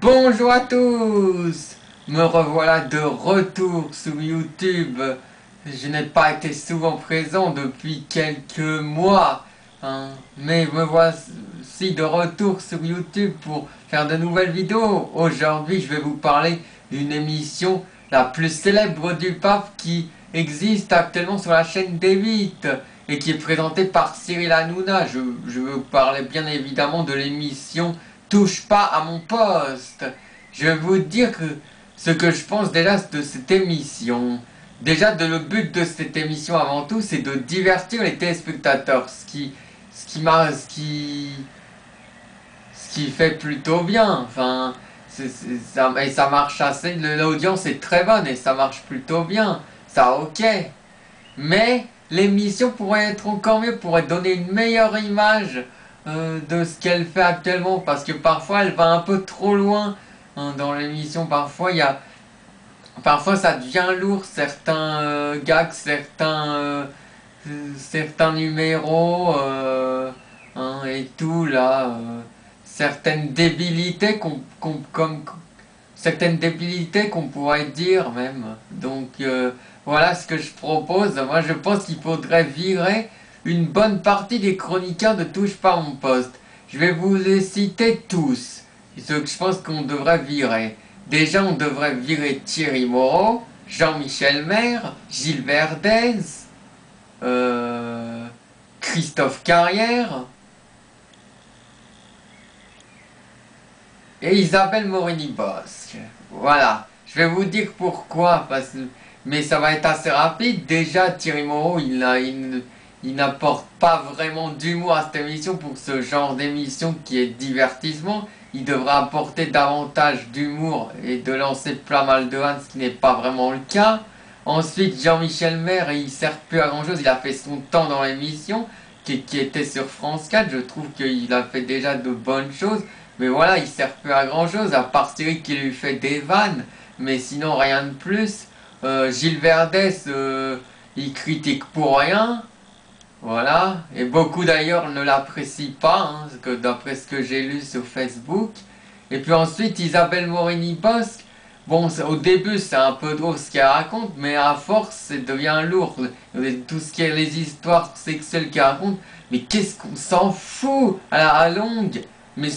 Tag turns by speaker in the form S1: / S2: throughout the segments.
S1: Bonjour à tous. Me revoilà de retour sur YouTube. Je n'ai pas été souvent présent depuis quelques mois, hein, mais me voici de retour sur YouTube pour faire de nouvelles vidéos. Aujourd'hui, je vais vous parler d'une émission la plus célèbre du pape qui existe actuellement sur la chaîne D8 et qui est présentée par Cyril Hanouna. Je veux vous parler bien évidemment de l'émission Touche pas à mon poste. Je vais vous dire ce que je pense déjà de cette émission. Déjà, le but de cette émission avant tout, c'est de divertir les téléspectateurs, ce qui fait plutôt bien. Enfin, et ça marche assez. L'audience est très bonne et ça marche plutôt bien. Ça, ok. Mais l'émission pourrait être encore mieux, pourrait donner une meilleure image de ce qu'elle fait actuellement, parce que parfois elle va un peu trop loin, hein, dans l'émission. Parfois ça devient lourd, certains gags, certains numéros, hein, et tout là, certaines débilités certaines débilités qu'on pourrait dire même. Donc voilà ce que je propose. Moi je pense qu'il faudrait virer une bonne partie des chroniqueurs de Touche pas à mon poste. Je vais vous les citer tous, ce que je pense qu'on devrait virer. Déjà, on devrait virer Thierry Moreau, Jean-Michel Maire, Gilles Verdez, Christophe Carrière et Isabelle Morini-Bosque. Voilà, je vais vous dire pourquoi, mais ça va être assez rapide. Déjà, Thierry Moreau, il n'apporte pas vraiment d'humour à cette émission pour ce genre d'émission qui est divertissement. Il devrait apporter davantage d'humour et de lancer pas mal de vannes, ce qui n'est pas vraiment le cas. Ensuite, Jean-Michel Maire, il sert plus à grand chose, il a fait son temps dans l'émission, qui était sur France 4, je trouve qu'il a fait déjà de bonnes choses, mais voilà, il sert plus à grand chose, à part Cyril qui lui fait des vannes, mais sinon rien de plus. Gilles Verdez, il critique pour rien. Voilà, et beaucoup d'ailleurs ne l'apprécient pas, hein, d'après ce que j'ai lu sur Facebook. Et puis ensuite, Isabelle Morini-Bosque, bon, au début c'est un peu drôle ce qu'elle raconte, mais à force, ça devient lourd. Tout ce qui est les histoires sexuelles qu'elle raconte, mais qu'est-ce qu'on s'en fout à la longue? Mais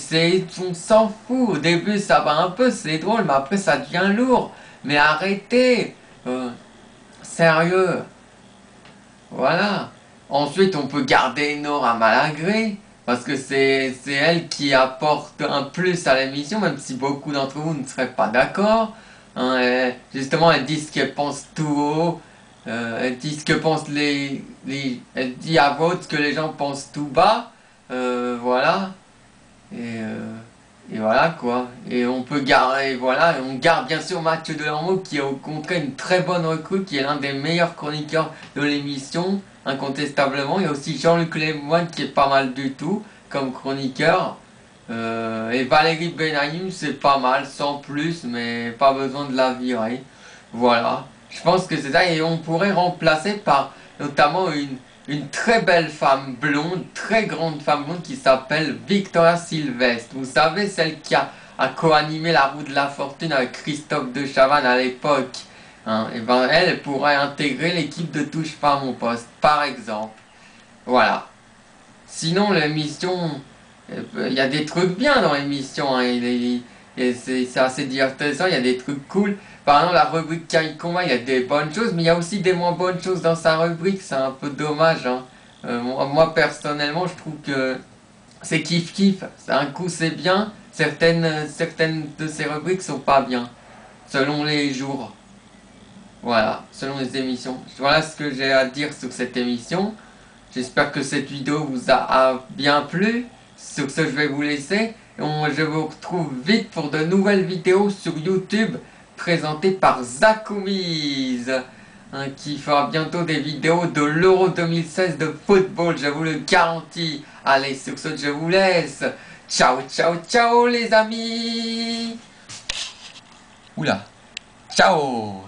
S1: on s'en fout. Au début, ça va un peu, c'est drôle, mais après, ça devient lourd. Mais arrêtez, sérieux. Voilà. Ensuite, on peut garder Nora Malagré, parce que c'est elle qui apporte un plus à l'émission, même si beaucoup d'entre vous ne seraient pas d'accord. Hein, justement, elle dit ce qu'elle pense tout haut, elle dit ce que pensent elle dit à voix haute ce que les gens pensent tout bas. Voilà. Et, euh, et voilà quoi. Et on peut garder, voilà, et on garde bien sûr Mathieu Delormeau qui est au contraire une très bonne recrue, qui est l'un des meilleurs chroniqueurs de l'émission, incontestablement. Il y a aussi Jean-Luc Lemoyne qui est pas mal du tout comme chroniqueur. Et Valérie Benaïm c'est pas mal, sans plus, mais pas besoin de la virer. Voilà. Je pense que c'est ça, et on pourrait remplacer par notamment une très belle femme blonde, très grande femme blonde qui s'appelle Victoria Sylvestre. Vous savez, celle qui a co-animé La Roue de la Fortune avec Christophe de Chavannes à l'époque. Hein, et ben elle pourrait intégrer l'équipe de Touche pas à mon poste, par exemple. Voilà. Sinon, l'émission, il y a des trucs bien dans l'émission, hein, c'est assez divertissant, il y a des trucs cool. Par exemple, la rubrique Carry Combat, il y a des bonnes choses, mais il y a aussi des moins bonnes choses dans sa rubrique, c'est un peu dommage. Hein. Moi, personnellement, je trouve que c'est kiff-kiff. Un coup, c'est bien, certaines de ces rubriques sont pas bien, selon les jours. Voilà, selon les émissions. Voilà ce que j'ai à dire sur cette émission. J'espère que cette vidéo vous a bien plu. Sur ce, je vais vous laisser. Je vous retrouve vite pour de nouvelles vidéos sur YouTube présentées par Zakumiz, hein, qui fera bientôt des vidéos de l'Euro 2016 de football, je vous le garantis. Allez, sur ce, je vous laisse. Ciao, ciao, ciao les amis. Oula. Ciao.